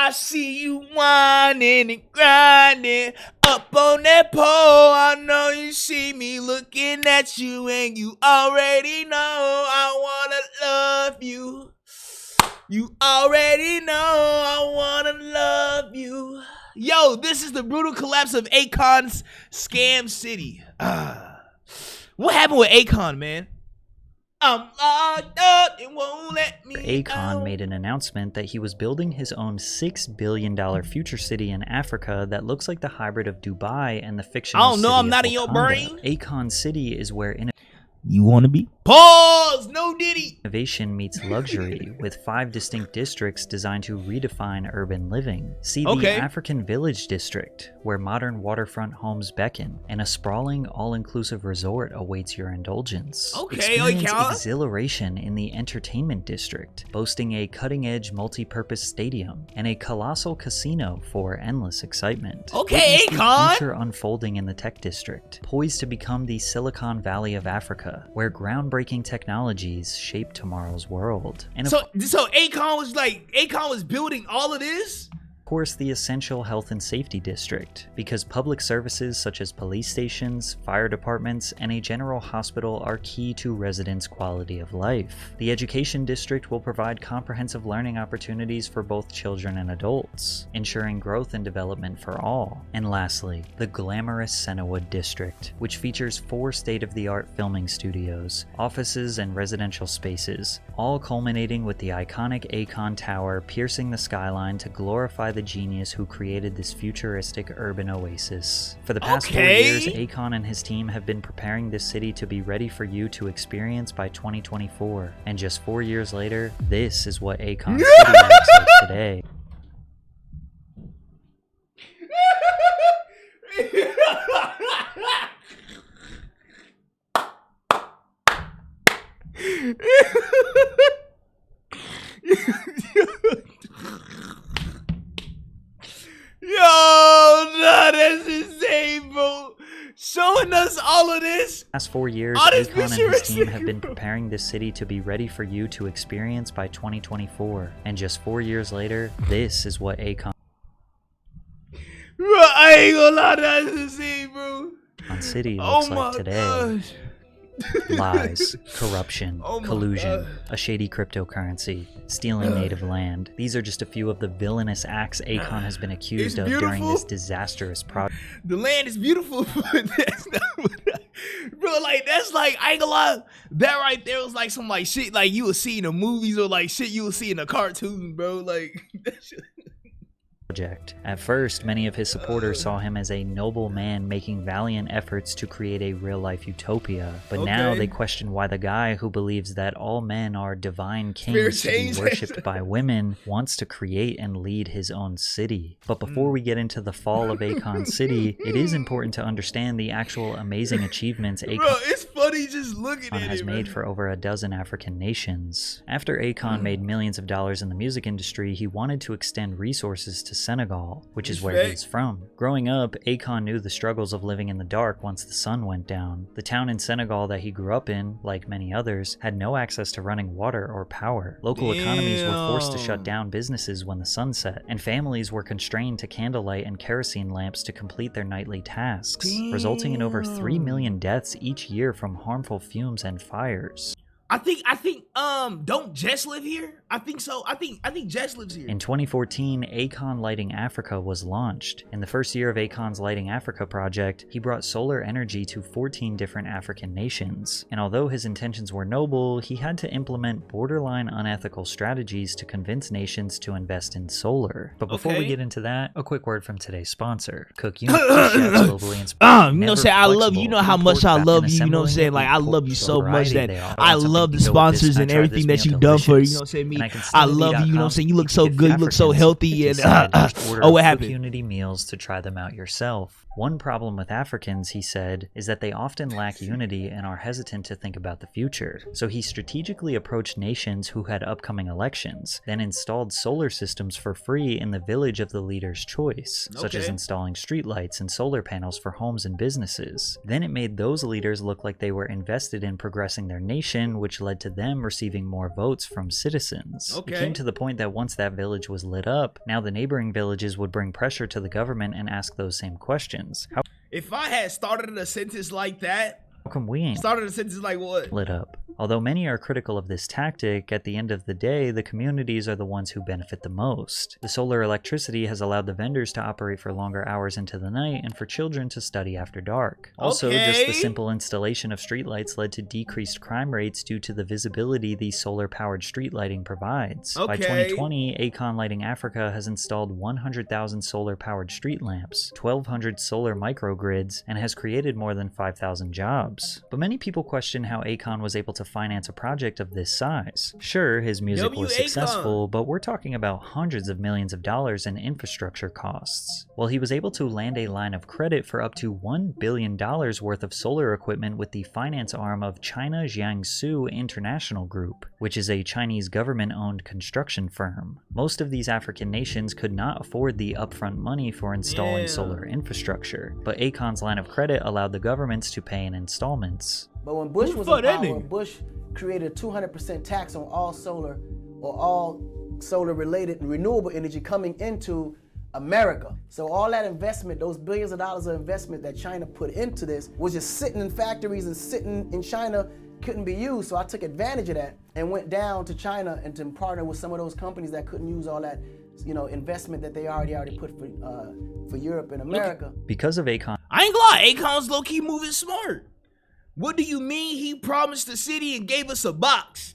I see you whining and grinding up on that pole. I know you see me looking at you, and you already know I wanna love you. You already know I wanna love you. Yo, this is the brutal collapse of Akon's Scam City. What happened with Akon, man? I'm locked up, it won't let me Akon out. made an announcement that he was building his own $6 billion future city in Africa that looks like the hybrid of Dubai and the fictional I don't know, city I'm of not in your Wakanda. brain. Akon City is where You wanna be? Pause! No Diddy! innovation meets luxury, with 5 distinct districts designed to redefine urban living. See the African Village District, where modern waterfront homes beckon, and a sprawling, all-inclusive resort awaits your indulgence. Experience exhilaration in the Entertainment District, boasting a cutting-edge multi-purpose stadium, and a colossal casino for endless excitement. Okay, Witness the Akon! future unfolding in the Tech District, poised to become the Silicon Valley of Africa, where groundbreaking technologies shape tomorrow's world. And so Akon was building all of this? of course, the essential health and safety district, because public services such as police stations, fire departments, and a general hospital are key to residents' quality of life. The education district will provide comprehensive learning opportunities for both children and adults, ensuring growth and development for all. And lastly, the glamorous Sennewood district, which features 4 state-of-the-art filming studios, offices, and residential spaces, all culminating with the iconic Akon Tower piercing the skyline to glorify the genius who created this futuristic urban oasis. For the past 4 years, Akon and his team have been preparing this city to be ready for you to experience by 2024. And just 4 years later, this is what Akon City looks like today. Yo, no, that's insane, bro. Showing us all of this. Last 4 years, Akon and his team have been preparing this city to be ready for you to experience by 2024. And just 4 years later, this is what Akon Bro, I ain't gonna lie, that's insane, bro. City looks like today. Gosh. Lies, corruption, collusion, a shady cryptocurrency, stealing native land. These are just a few of the villainous acts Akon has been accused of during this disastrous project. The land is beautiful, but that's not what bro, like, that's like, I ain't gonna lie, that right there was like some like shit like you would see in the movies or like shit you would see in a cartoon, bro. Like, that shit. At first, many of his supporters saw him as a noble man making valiant efforts to create a real-life utopia, but now they question why the guy who believes that all men are divine kings to be worshipped by women wants to create and lead his own city. But before we get into the fall of Akon City, it is important to understand the actual amazing achievements Akon it's funny just looking at has made for over a dozen African nations. After Akon made millions of dollars in the music industry, he wanted to extend resources to Senegal, which is where he's from. Growing up, Akon knew the struggles of living in the dark once the sun went down. The town in Senegal that he grew up in, like many others, had no access to running water or power. Local economies were forced to shut down businesses when the sun set, and families were constrained to candlelight and kerosene lamps to complete their nightly tasks, resulting in over 3 million deaths each year from harmful fumes and fires. I think don't Jess live here? I think so. I think Jess lives here. In 2014, Akon Lighting Africa was launched. In the first year of Akon's Lighting Africa project, he brought solar energy to 14 different African nations. And although his intentions were noble, he had to implement borderline unethical strategies to convince nations to invest in solar. But before we get into that, a quick word from today's sponsor, Cook Unit, chefs globally inspired. You know what I'm saying? I love you. You know how much I love you. You know what I'm saying? Like, I love you so much that I love the sponsors and everything that you've done for, you know what I'm saying? Me, I love you, you know what I'm saying? You look so good, you look so healthy, and what happened? Community meals to try them out yourself. One problem with Africans, he said, is that they often lack unity and are hesitant to think about the future. So he strategically approached nations who had upcoming elections, then installed solar systems for free in the village of the leader's choice, such as installing streetlights and solar panels for homes and businesses. Then it made those leaders look like they were invested in progressing their nation, which led to them receiving more votes from citizens. Okay. It came to the point that once that village was lit up, now the neighboring villages would bring pressure to the government and ask those same questions. If I had started a sentence like that, How come we ain't started a sentence like what? lit up? Although many are critical of this tactic, at the end of the day, the communities are the ones who benefit the most. The solar electricity has allowed the vendors to operate for longer hours into the night and for children to study after dark. Also, just the Okay. simple installation of streetlights led to decreased crime rates due to the visibility these solar-powered street lighting provides. By Okay. 2020, Akon Lighting Africa has installed 100,000 solar-powered street lamps, 1,200 solar microgrids, and has created more than 5,000 jobs. But many people question how Akon was able to finance a project of this size. Sure, his music was Akon. successful, but we're talking about hundreds of millions of dollars in infrastructure costs. Well, he was able to land a line of credit for up to $1 billion worth of solar equipment with the finance arm of China Jiangsu International Group, which is a Chinese government-owned construction firm. Most of these African nations could not afford the upfront money for installing Yeah. solar infrastructure, but Akon's line of credit allowed the governments to pay in installments. But when Bush Who was the fuck in that power, nigga? Bush created a 200% tax on all solar or all solar-related and renewable energy coming into America. So all that investment, those billions of dollars of investment that China put into this was just sitting in factories and sitting in China, couldn't be used. So I took advantage of that and went down to China and to partner with some of those companies that couldn't use all that, investment that they already put for Europe and America. Because of Akon I ain't gonna lie, Akon's low-key moving smart. What do you mean he promised the city and gave us a box?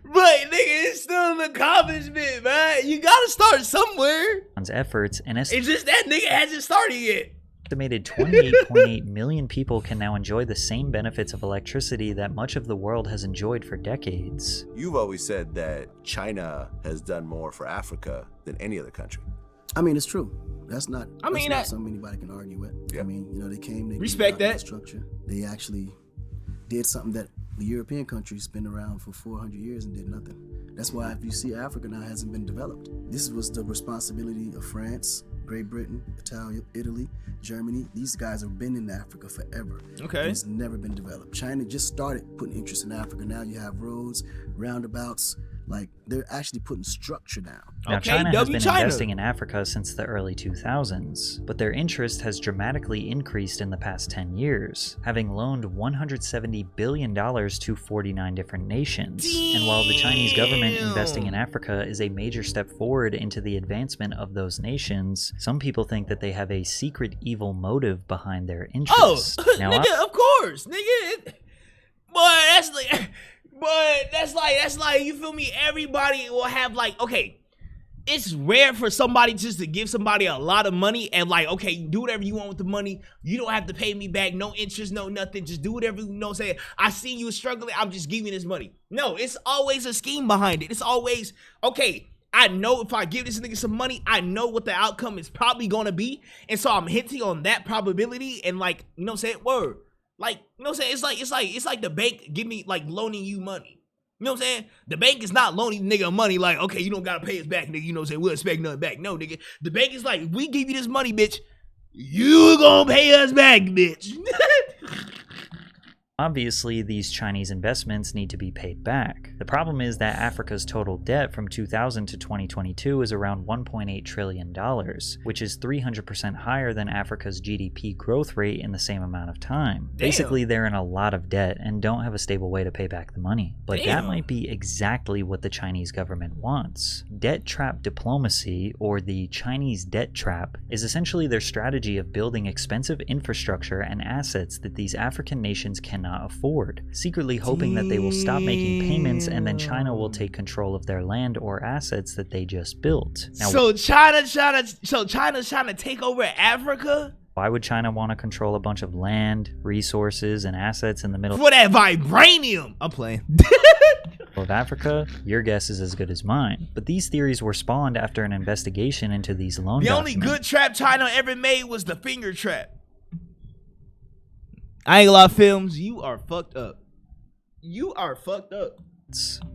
But nigga, it's still an accomplishment, man. You gotta start somewhere. efforts, an It's just that nigga hasn't started yet. estimated 28.8 million people can now enjoy the same benefits of electricity that much of the world has enjoyed for decades. You've always said that China has done more for Africa than any other country. I mean, it's true. That's not that- something anybody can argue with. Yeah. I mean, they came, they Respect built out that. structure. They actually did something that the European countries been around for 400 years and did nothing. That's why if you see Africa now hasn't been developed. This was the responsibility of France, Great Britain, Italy, Germany. These guys have been in Africa forever. Okay. And it's never been developed. China just started putting interest in Africa. Now you have roads, roundabouts. Like, they're actually putting structure down. Now, Okay, China has W been China. investing in Africa since the early 2000s, but their interest has dramatically increased in the past 10 years, having loaned $170 billion to 49 different nations. And while the Chinese government investing in Africa is a major step forward into the advancement of those nations, some people think that they have a secret evil motive behind their Oh, interest. Now, nigga, of course, nigga. That's like, you feel me? Everybody will have okay, it's rare for somebody just to give somebody a lot of money and okay, do whatever you want with the money. You don't have to pay me back, no interest, no nothing. Just do whatever say. I see you struggling, I'm just giving you this money. No, it's always a scheme behind it. It's always, okay, I know if I give this nigga some money, I know what the outcome is probably gonna be. And so I'm hinting on that probability and word. It's like the bank give me loaning you money. You know what I'm saying? The bank is not loaning nigga money okay, you don't gotta pay us back, nigga. We'll expect nothing back. No, nigga. The bank is we give you this money, bitch. You gonna pay us back, bitch. obviously, these Chinese investments need to be paid back. The problem is that Africa's total debt from 2000 to 2022 is around $1.8 trillion, which is 300% higher than Africa's GDP growth rate in the same amount of time. Damn. Basically, they're in a lot of debt and don't have a stable way to pay back the money. But that Damn. might be exactly what the Chinese government wants. Debt trap diplomacy, or the Chinese debt trap, is essentially their strategy of building expensive infrastructure and assets that these African nations cannot afford, secretly hoping that they will stop making payments and then China will take control of their land or assets that they just built. Now, So China's trying to take over Africa why would China want to control a bunch of land, resources, and assets in the middle for that vibranium. I'm playing. of Africa? Your guess is as good as mine. But these theories were spawned after an investigation into these loan The only documents. good trap China ever made was the finger trap. I ain't gonna lie, films. You are fucked up. You are fucked up.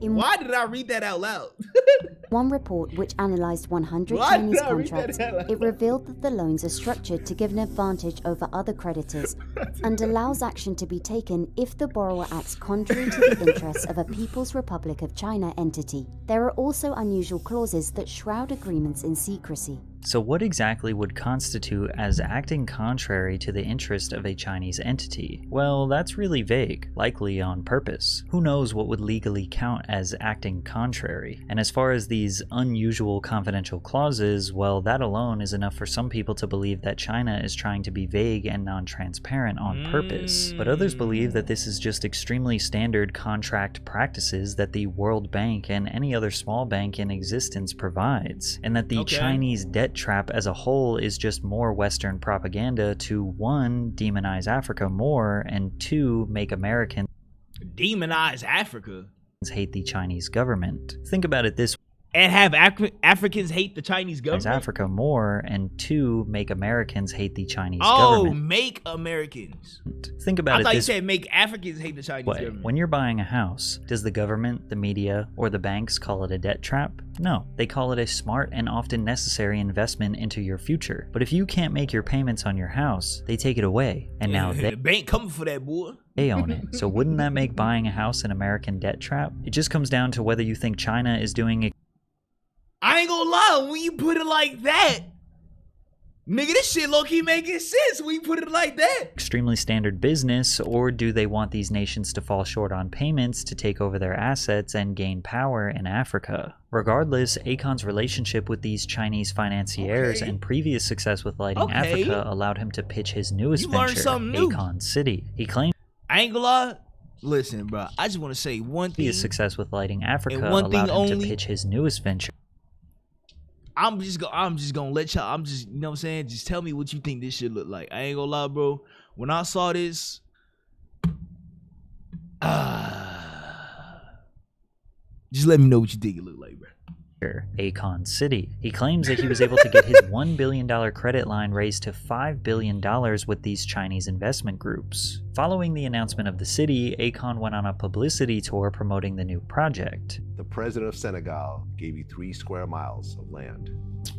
Why did I read that out loud? One report, which analysed 100 Why Chinese did I read that contracts, out loud? it revealed that the loans are structured to give an advantage over other creditors and allows action to be taken if the borrower acts contrary to the interests of a People's Republic of China entity. There are also unusual clauses that shroud agreements in secrecy. So what exactly would constitute as acting contrary to the interest of a Chinese entity? Well, that's really vague, likely on purpose. Who knows what would legally count as acting contrary? And as far as these unusual confidential clauses, well, that alone is enough for some people to believe that China is trying to be vague and non-transparent on purpose. But others believe that this is just extremely standard contract practices that the World Bank and any other small bank in existence provides, and that the Chinese debt trap as a whole is just more Western propaganda to 1. Demonize Africa more, and 2. Make Americans Demonize Africa hate the Chinese government. Think about it this way. and have Africans hate the Chinese government. Africa more, and 2. Make Americans hate the Chinese Oh, government. make Americans. Think about I it thought you this said make Africans hate the Chinese way. government. When you're buying a house, does the government, the media, or the banks call it a debt trap? No, they call it a smart and often necessary investment into your future. But if you can't make your payments on your house, they take it away, and now the bank coming for that, boy. they own it. So wouldn't that make buying a house an American debt trap? It just comes down to whether you think China is doing I ain't gonna lie, when you put it like that, nigga, this shit low-key making sense when you put it like that. extremely standard business, or do they want these nations to fall short on payments to take over their assets and gain power in Africa? Regardless, Akon's relationship with these Chinese financiers and previous success with Lighting Africa allowed him to pitch his newest You learned venture, something new. Akon City. He claimed I ain't gonna lie. Listen, bro, I just want to say one thing. his success with Lighting Africa And one thing allowed him only. to pitch his newest venture, I'm just gonna let y'all. I'm just, you know what I'm saying. Just tell me what you think this should look like. I ain't gonna lie, bro. When I saw this, just let me know what you think it look like, bro. Akon City. He claims that he was able to get his $1 billion credit line raised to $5 billion with these Chinese investment groups. Following the announcement of the city, Akon went on a publicity tour promoting the new project. The president of Senegal gave you 3 square miles of land.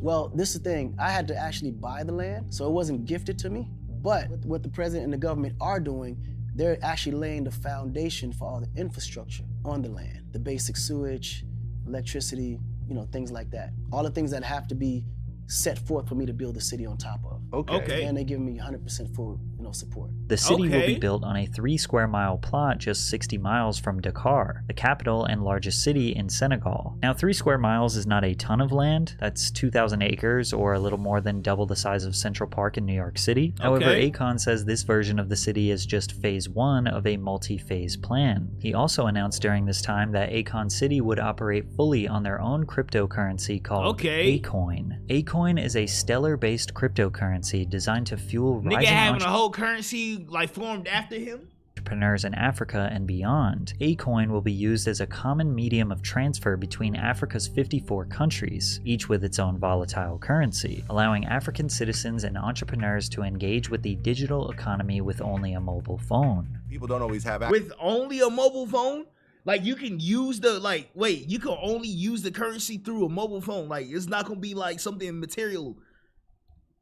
Well, this is the thing. I had to actually buy the land, so it wasn't gifted to me. But what the president and the government are doing, they're actually laying the foundation for all the infrastructure on the land. The basic sewage, electricity, you know, things like that. All the things that have to be set forth for me to build the city on top of. Okay. And they're giving me 100% full, support. The city will Okay. be built on a 3 square mile plot just 60 miles from Dakar, the capital and largest city in Senegal. Now, 3 square miles is not a ton of land. That's 2,000 acres, or a little more than double the size of Central Park in New York City. However, Okay. Akon says this version of the city is just phase 1 of a multi-phase plan. He also announced during this time that Akon City would operate fully on their own cryptocurrency called Akon. Akon is a stellar-based cryptocurrency designed to fuel Nigga rising having a whole currency like formed after him. entrepreneurs in Africa and beyond. Akon will be used as a common medium of transfer between Africa's 54 countries, each with its own volatile currency, allowing African citizens and entrepreneurs to engage with the digital economy with only a mobile phone. People don't always have With only a mobile phone? Like you can use the you can only use the currency through a mobile phone. Like it's not gonna be like something material.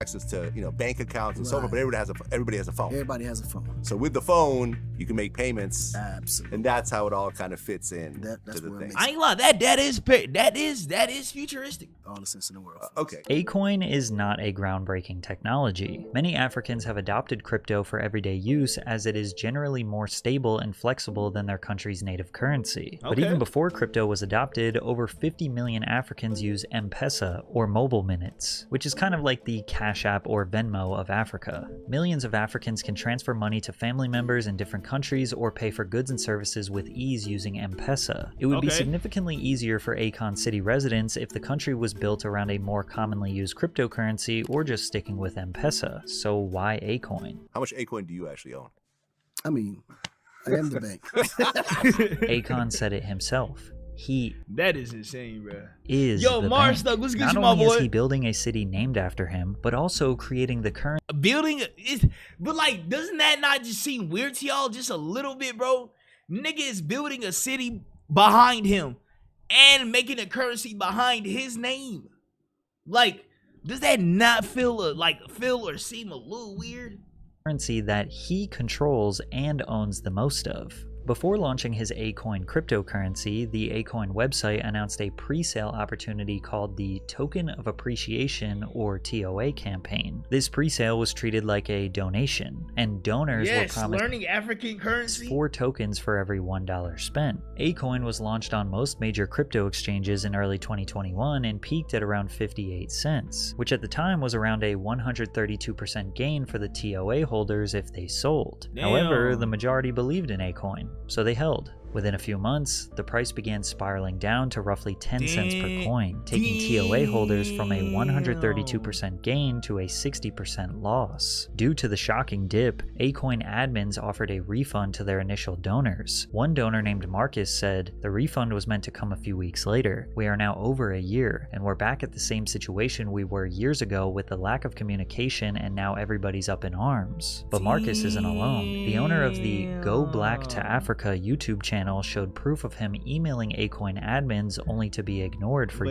access to, bank accounts and so forth, but everybody has a phone. Everybody has a phone. So with the phone, you can make payments, Absolutely. and that's how it all kind of fits in That's to the what thing. makes I ain't lie, that is futuristic. all the sense in the world. Okay. Akon is not a groundbreaking technology. Many Africans have adopted crypto for everyday use as it is generally more stable and flexible than their country's native currency. But even before crypto was adopted, over 50 million Africans use M-Pesa, or mobile minutes, which is kind of like the Cash App or Venmo of Africa. Millions of Africans can transfer money to family members in different countries or pay for goods and services with ease using M-Pesa. It would be significantly easier for Akon City residents if the country was built around a more commonly used cryptocurrency or just sticking with M-Pesa. So why Akon? How much Akon do you actually own? I mean, I am the bank. Akon said it himself. He That is insane, bro. is Yo, the Mars bank. Thug, what's good, Not you my only is boy? he building a city named after him, but also creating the current Building is, but like, doesn't that not just seem weird to y'all just a little bit, bro? Nigga is building a city behind him and making a currency behind his name. Like, does that not feel or seem a little weird? Currency that he controls and owns the most of. Before launching his Akon cryptocurrency, the Akon website announced a pre-sale opportunity called the Token of Appreciation, or TOA campaign. This pre-sale was treated like a donation, and donors were promised learning African currency 4 tokens for every $1 spent. Akon was launched on most major crypto exchanges in early 2021 and peaked at around 58 cents, which at the time was around a 132% gain for the TOA holders if they sold. Damn. However, the majority believed in Akon, so they held. Within a few months, the price began spiraling down to roughly 10 cents per coin, taking TOA holders from a 132% gain to a 60% loss. Due to the shocking dip, Akon admins offered a refund to their initial donors. One donor named Marcus said, "The refund was meant to come a few weeks later. We are now over a year, and we're back at the same situation we were years ago with the lack of communication, and now everybody's up in arms." But Marcus isn't alone. The owner of the Go Black to Africa YouTube channel showed proof of him emailing Akon admins only to be ignored for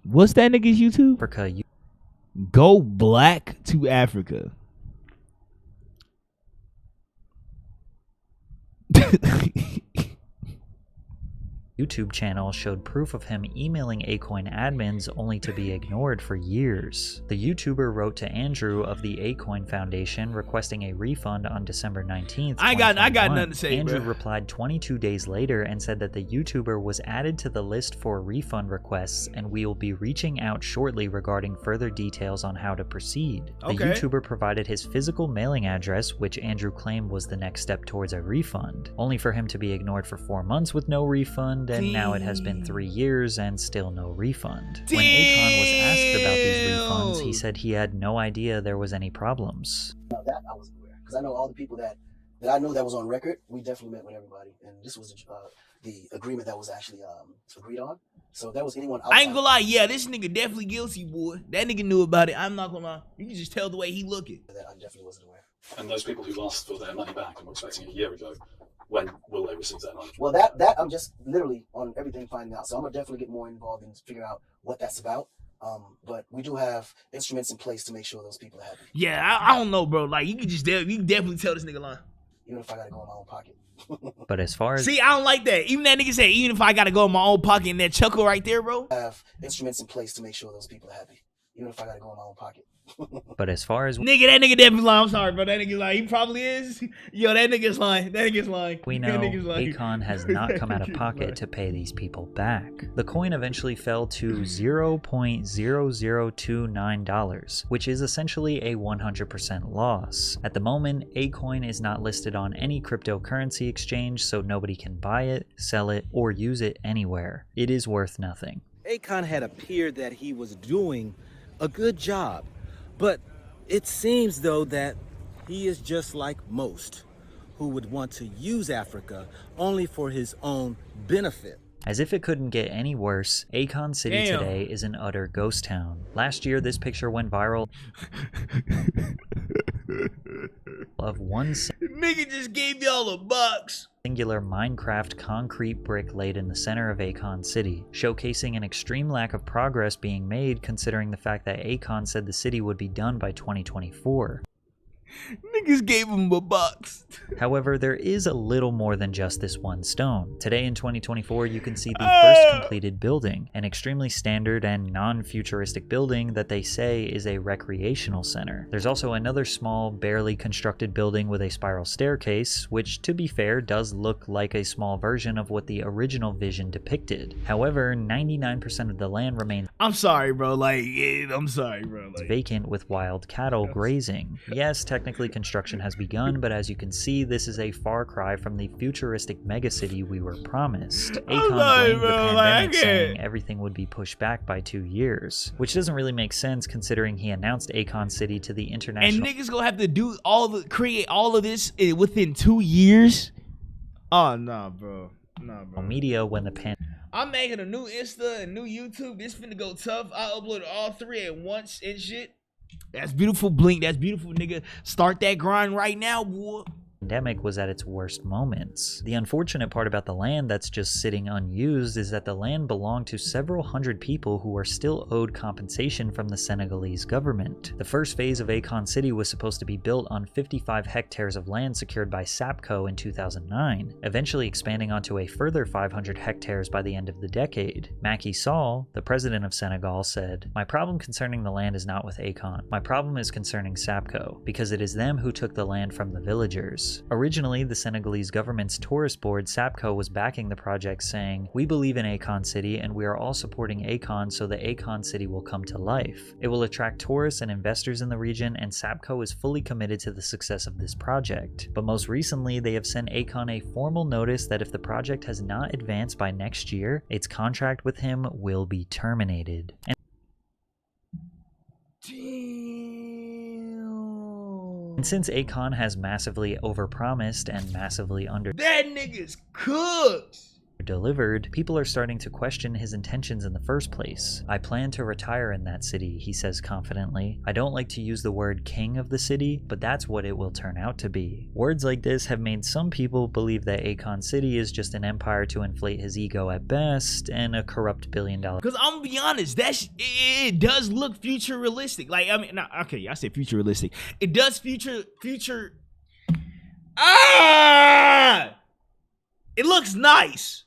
What's that nigga's YouTube? Africa. Go Black to Africa. YouTube channel showed proof of him emailing Akon admins only to be ignored for years. The YouTuber wrote to Andrew of the Akon Foundation requesting a refund on December 19th. I got nothing to say, Andrew bro. replied 22 days later and said that the YouTuber was added to the list for refund requests, and we will be reaching out shortly regarding further details on how to proceed. The Okay. YouTuber provided his physical mailing address, which Andrew claimed was the next step towards a refund, only for him to be ignored for 4 months with no refund, and now it has been 3 years and still no refund. When Akon was asked about these refunds, he said he had no idea there was any problems. Now that I was aware, because I know all the people that I know that was on record. We definitely met with everybody, and this was the agreement that was actually agreed on. So if there was anyone outside, I ain't gonna lie, yeah, this nigga definitely guilty, boy. That nigga knew about it. I'm not gonna lie. You can just tell the way he looking. that I definitely wasn't aware. And those people who asked for their money back and were expecting a year ago, when will they receive that money? Well, that I'm just literally on everything finding out. So I'm gonna definitely get more involved and figure out what that's about. But we do have instruments in place to make sure those people are happy. Yeah, I don't know, bro. Like, you can definitely tell this nigga lying. Even if I gotta go in my own pocket. But as far as See, I don't like that. Even that nigga said, even if I gotta go in my own pocket, and that chuckle right there, bro. I have instruments in place to make sure those people are happy. Even if I gotta go in my own pocket. But as far as Nigga, that nigga definitely lying. I'm sorry, bro. That nigga lying. He probably is. Yo, that nigga's lying. That nigga's lying. we That know, nigga's lying. Akon has not come out of Nigga's pocket lying. to pay these people back. The coin eventually fell to $0.0029, which is essentially a 100% loss. At the moment, Akon is not listed on any cryptocurrency exchange, so nobody can buy it, sell it, or use it anywhere. It is worth nothing. Akon had appeared that he was doing a good job, but it seems though that he is just like most who would want to use Africa only for his own benefit. As if it couldn't get any worse, Akon City Damn. today is an utter ghost town. Last year, this picture went viral of one Nigga just gave y'all a box. singular Minecraft concrete brick laid in the center of Akon City, showcasing an extreme lack of progress being made considering the fact that Akon said the city would be done by 2024. Niggas gave him a box. However, there is a little more than just this one stone. Today in 2024, you can see the first completed building, an extremely standard and non-futuristic building that they say is a recreational center. There's also another small, barely constructed building with a spiral staircase, which, to be fair, does look like a small version of what the original vision depicted. However, 99% of the land remains I'm sorry, bro. Like, I'm sorry, bro. Like, vacant with wild cattle grazing. Yes, technically construction has begun, but as you can see, this is a far cry from the futuristic megacity we were promised. Akon sorry, blamed the bro, like, I pandemic, can't. saying everything would be pushed back by 2 years, which doesn't really make sense considering he announced Akon City to the and international niggas gonna have to do create all of this within 2 years? Oh, nah, bro. Nah, bro. media when the pandemic I'm making a new Insta and new YouTube. This finna go tough. I uploaded all 3 at once and shit. That's beautiful, Blink. That's beautiful, nigga. Start that grind right now, boy. pandemic was at its worst moments. The unfortunate part about the land that's just sitting unused is that the land belonged to several hundred people who are still owed compensation from the Senegalese government. The first phase of Akon City was supposed to be built on 55 hectares of land secured by SAPCO in 2009, eventually expanding onto a further 500 hectares by the end of the decade. Macky Sall, the president of Senegal, said, "My problem concerning the land is not with Akon. My problem is concerning SAPCO, because it is them who took the land from the villagers." Originally, the Senegalese government's tourist board, SAPCO, was backing the project, saying, "We believe in Akon City and we are all supporting Akon so the Akon City will come to life. It will attract tourists and investors in the region, and SAPCO is fully committed to the success of this project." But most recently, they have sent Akon a formal notice that if the project has not advanced by next year, its contract with him will be terminated. And since Akon has massively overpromised and massively That nigga's cooked. delivered, people are starting to question his intentions in the first place. "I plan to retire in that city," he says confidently. "I don't like to use the word king of the city, but that's what it will turn out to be." Words like this have made some people believe that Akon City is just an empire to inflate his ego at best and a corrupt billion-dollar. Cause I'm gonna be honest, it does look futuristic. Like, I mean, no, okay, I said futuristic. It does future. It looks nice.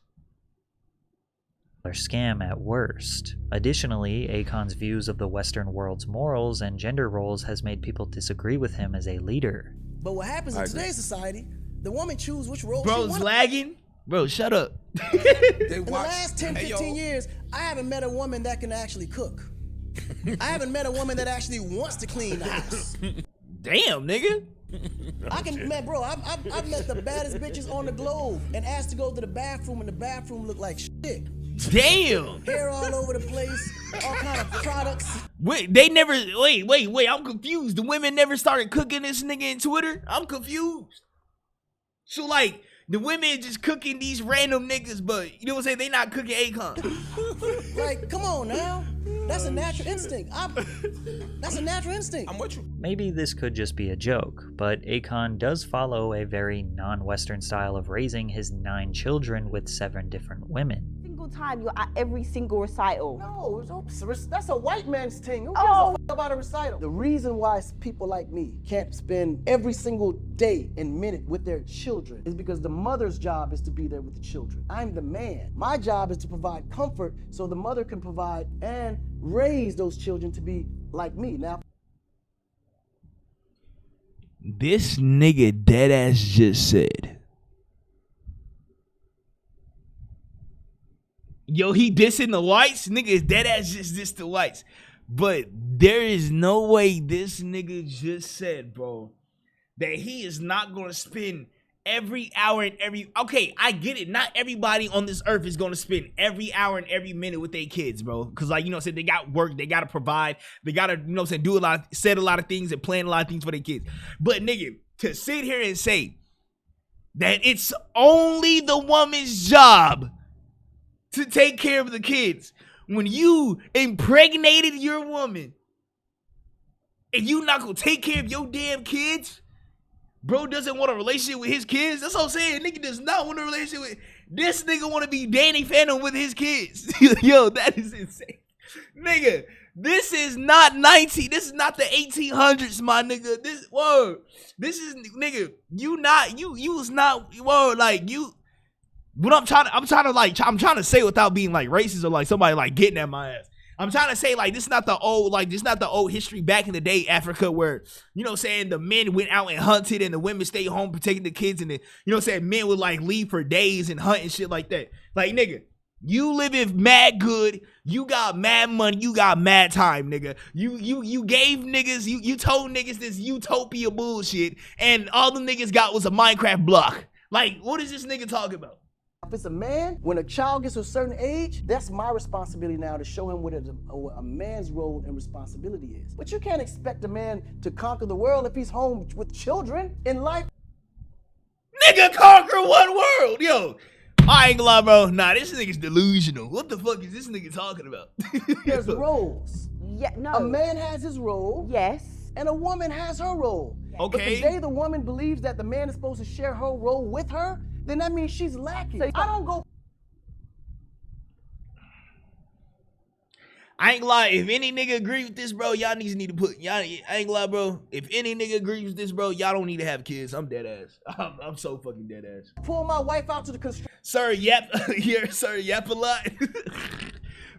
Scam at worst. Additionally, Akon's views of the Western world's morals and gender roles has made people disagree with him as a leader. But what happens in today's society, the woman chooses which role she Bro's wants. lagging. Bro, shut up. In the last 10, 15 years, I haven't met a woman that can actually cook. I haven't met a woman that actually wants to clean the house. Damn, nigga. Man, bro, I've met the baddest bitches on the globe and asked to go to the bathroom, and the bathroom looked like shit. Damn. Hair all over the place, all kind of products. Wait, I'm confused. The women never started cooking this nigga in Twitter? I'm confused. So, like, the women just cooking these random niggas, but you know what I'm saying? They not cooking Akon. Like, come on now. That's a natural instinct. That's a natural instinct. I'm with you. Maybe this could just be a joke, but Akon does follow a very non-Western style of raising his 9 children with 7 different women. Time you're at every single recital. No, that's a white man's thing. Who gives a fuck about a recital? The reason why people like me can't spend every single day and minute with their children is because the mother's job is to be there with the children. I'm the man. My job is to provide comfort so the mother can provide and raise those children to be like me. Now, this nigga deadass just said, yo, he dissing the whites? Nigga is deadass just diss the whites. But there is no way this nigga just said, bro, that he is not gonna spend every hour and every... Okay, I get it. Not everybody on this earth is gonna spend every hour and every minute with their kids, bro. Because, like, you know what I'm saying, they got work, they gotta provide, they gotta, you know what I'm saying, said a lot of things and plan a lot of things for their kids. But, nigga, to sit here and say that it's only the woman's job to take care of the kids when you impregnated your woman and you not gonna take care of your damn kids? Bro doesn't want a relationship with his kids. That's what I'm saying. Nigga does not want a relationship with... This nigga want to be Danny Phantom with his kids. Yo, that is insane. Nigga, this is not 19... This is not the 1800s, my nigga. This is... Nigga, you was not... Whoa, like, you... But I'm trying to say without being like racist or like somebody like getting at my ass. I'm trying to say, like, this is not the old history back in the day, Africa, where, you know what I'm saying, the men went out and hunted and the women stayed home protecting the kids, and the, you know what I'm saying, men would like leave for days and hunt and shit like that. Like, nigga, you living mad good, you got mad money, you got mad time, nigga. You gave niggas, you told niggas this utopia bullshit, and all the niggas got was a Minecraft block. Like, what is this nigga talking about? if it's a man, when a child gets to a certain age, that's my responsibility now to show him what a man's role and responsibility is. But you can't expect a man to conquer the world if he's home with children in life. Nigga, conquer one world, yo. I ain't gonna lie, bro. Nah, this nigga's delusional. What the fuck is this nigga talking about? There's roles. Yeah, no. A man has his role. Yes. and a woman has her role. But the Okay. day the woman believes that the man is supposed to share her role with her, then that means she's lacking. I don't go. I ain't gonna lie, if any nigga agree with this, bro, y'all niggas need to put, y'all, I ain't gonna lie, bro, if any nigga agrees with this, bro, y'all don't need to have kids. I'm dead ass. I'm so fucking dead ass. Pull my wife out to the construction. Sir, yap, here, sir, yap a lot.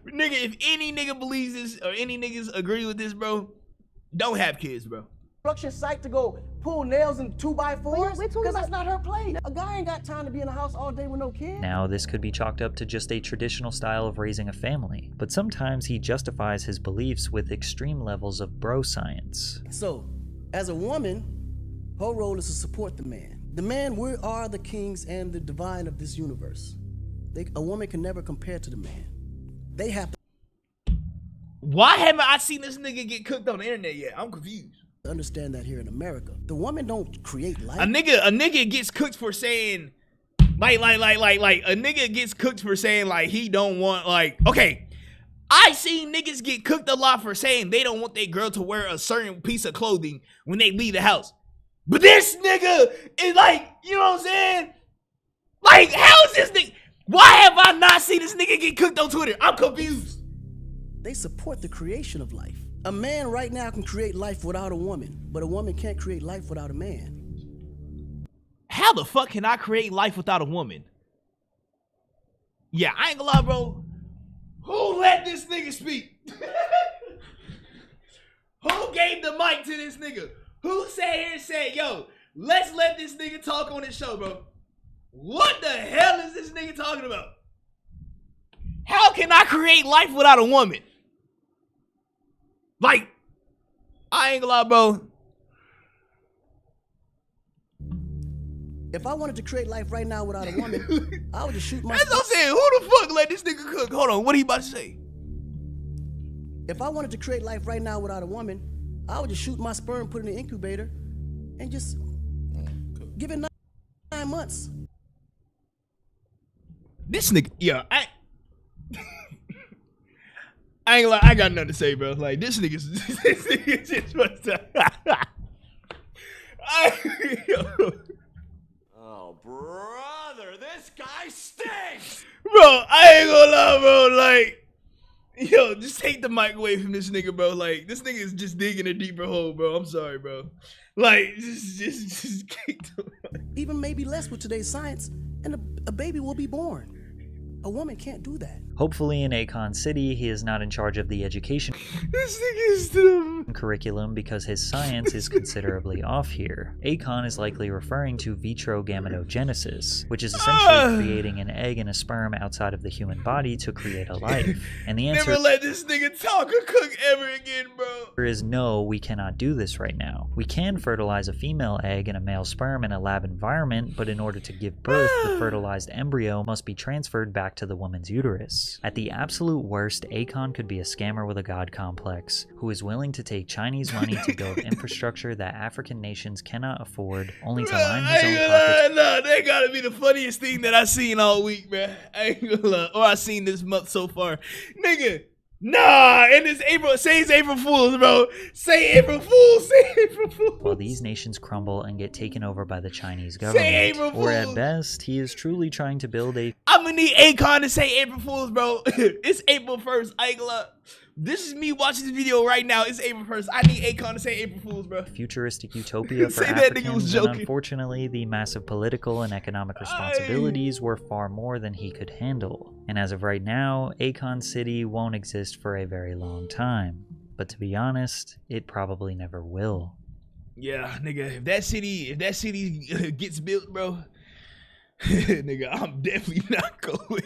Nigga, if any nigga believes this, or any niggas agree with this, bro, don't have kids, bro. Site to go pull nails in 2x4s, We're talking because that's about- not her place. A guy ain't got time to be in the house all day with no kids. Now, this could be chalked up to just a traditional style of raising a family, but sometimes he justifies his beliefs with extreme levels of bro science. So, as a woman, her role is to support the man. The man, we are the kings and the divine of this universe. A woman can never compare to the man. They have to Why haven't I seen this nigga get cooked on the internet yet? I'm confused. understand that here in America. The woman don't create life. A nigga gets cooked for saying, like, a nigga gets cooked for saying, like, he don't want, like, okay. I seen niggas get cooked a lot for saying they don't want their girl to wear a certain piece of clothing when they leave the house. But this nigga is like, you know what I'm saying? Like, how is this nigga? Why have I not seen this nigga get cooked on Twitter? I'm confused. They support the creation of life. A man right now can create life without a woman, but a woman can't create life without a man. How the fuck can I create life without a woman? Yeah, I ain't gonna lie, bro. Who let this nigga speak? Who gave the mic to this nigga? Who sat here and said, yo, let's let this nigga talk on this show, bro? What the hell is this nigga talking about? How can I create life without a woman? Like, I ain't gonna lie, bro. If I wanted to create life right now without a woman, I would just shoot my. That's what I'm saying. Who the fuck let this nigga cook? Hold on, what he about to say? If I wanted to create life right now without a woman, I would just shoot my sperm, put it in the incubator, and just give it 9 months. This nigga, yeah, I ain't gonna lie, I got nothing to say, bro. Like, this nigga's just fucked up. Oh, brother, this guy stinks! Bro, I ain't gonna lie, bro. Like, yo, just take the mic away from this nigga, bro. Like, this nigga is just digging a deeper hole, bro. I'm sorry, bro. Like, just kick the mic. Even maybe less with today's science, and a baby will be born. A woman can't do that. Hopefully in Akon City, he is not in charge of the education This nigga is dumb. curriculum because his science is considerably off here. Akon is likely referring to vitro gametogenesis, which is essentially creating an egg and a sperm outside of the human body to create a life. And the answer Never let this nigga talk or cook ever again, bro. is no, we cannot do this right now. We can fertilize a female egg and a male sperm in a lab environment, but in order to give birth, the fertilized embryo must be transferred back to the woman's uterus. At the absolute worst, Akon could be a scammer with a god complex, who is willing to take Chinese money to build infrastructure that African nations cannot afford, only to line his own pockets. No, that gotta be the funniest thing that I seen all week, man. I ain't gonna lie. Or I seen this month so far. Nigga, nah, and it's April. Say it's April Fools, bro. Say April Fools. Say April Fools. While these nations crumble and get taken over by the Chinese Say government. April Or at Fools. best, he is truly trying to build a I'm gonna need Akon to say April Fools, bro. It's April 1st. I ain't gonna lie. This is me watching this video right now. It's April 1st. I need Akon to say April Fools, bro. futuristic utopia for Say that nigga was Africans, and joking. unfortunately, the massive political and economic responsibilities were far more than he could handle. And as of right now, Akon City won't exist for a very long time. But to be honest, it probably never will. Yeah, nigga, if that city gets built, bro, nigga, I'm definitely not going.